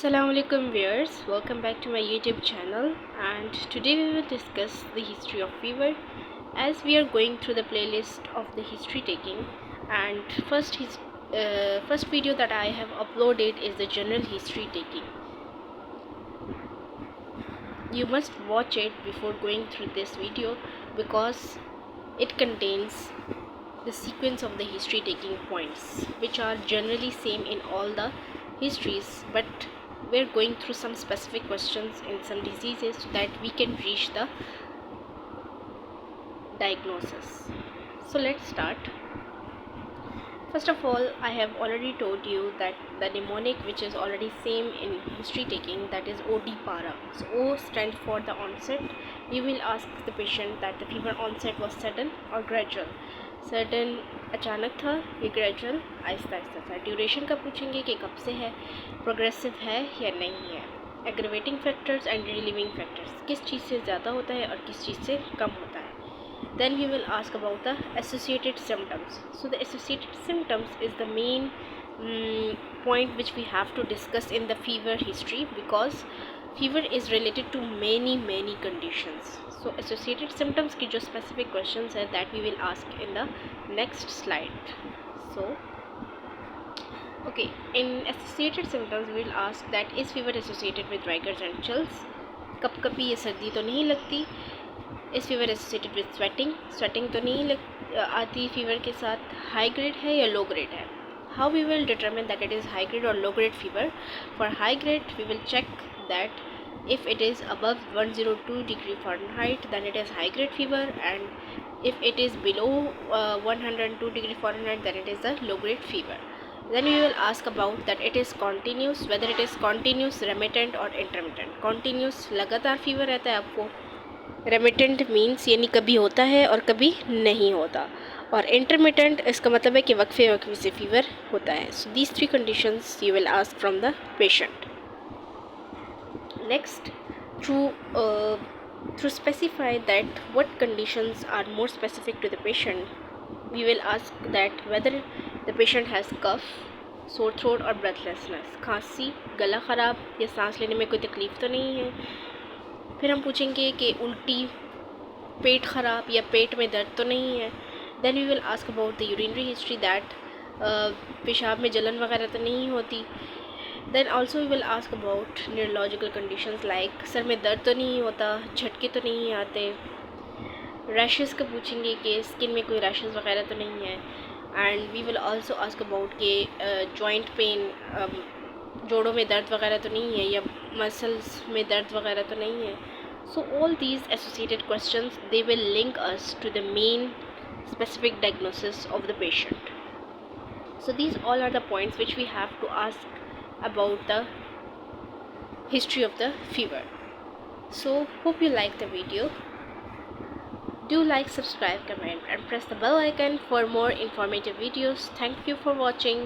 Assalamualaikum viewers, welcome back to my YouTube channel, and today we will discuss the history of fever as we are going through the playlist of the history taking. And first video that I have uploaded is the general history taking. You must watch it before going through this video because it contains the sequence of the history taking points, which are generally same in all the histories, but we're going through some specific questions in some diseases so that we can reach the diagnosis. So let's start. First of all, I have already told you that the mnemonic, which is already same in history taking, that is OD para. So O stands for the onset. You will ask the patient that the fever onset was sudden or gradual. Sudden अचानक था, ये gradual Aahista Aahista था. Duration का पूछेंगे कि कब से है, प्रोग्रेसिव है या नहीं है. Aggravating factors and relieving factors, किस चीज़ से ज़्यादा होता है और किस चीज़ से कम होता है. Then we will ask about the associated symptoms. So the associated symptoms is the main point which we have to discuss in the fever history, because fever is related to many conditions. So associated symptoms की जो specific questions है that we will ask in the next slide. So okay, in associated symptoms we will ask that is fever associated with rigors and chills. कभी ये सर्दी तो नहीं लगती. इस फीवर एसोसिएटेड विद स्वेटिंग तो नहीं आती फीवर के साथ. हाई ग्रेड है या लो ग्रेड है. How we will determine that it is high grade और low grade fever. For high grade we will check that if it is above 102 degree Fahrenheit then it is high grade fever, and if it is below 102 degree Fahrenheit then it is a low grade fever. Then we will ask about that it is continuous, whether it is continuous, remittent और intermittent. Continuous लगातार fever रहता है आपको. Remittent means यानी कभी होता है और कभी नहीं होता. और इंटरमिटेंट इसका मतलब है कि वक्फे से फीवर होता है. So these three conditions you will ask from the patient. Next, through specify that what conditions are more specific to the patient, we will ask that whether the patient has cough, sore throat और breathlessness, खांसी, गला ख़राब या सांस लेने में कोई तकलीफ़ तो नहीं है. फिर हम पूछेंगे कि उल्टी, पेट ख़राब या पेट में दर्द तो नहीं है. Then we will ask about the urinary history, that पेशाब में जलन वगैरह तो नहीं होती. Then also we will ask about neurological conditions like सर में दर्द तो नहीं होता, झटके तो नहीं आते. रैशेस का पूछेंगे कि स्किन में कोई रैशेस वगैरह तो नहीं है. And we will also ask about के जॉइंट पेन, जोड़ों में दर्द वगैरह तो नहीं है या मसल्स में दर्द वगैरह तो नहीं है. So all these associated questions, they will link us to the main specific diagnosis of the patient. So these all are the points which we have to ask about the history of the fever. So hope you like the video. Do like, subscribe, comment and press the bell icon for more informative videos. Thank you for watching.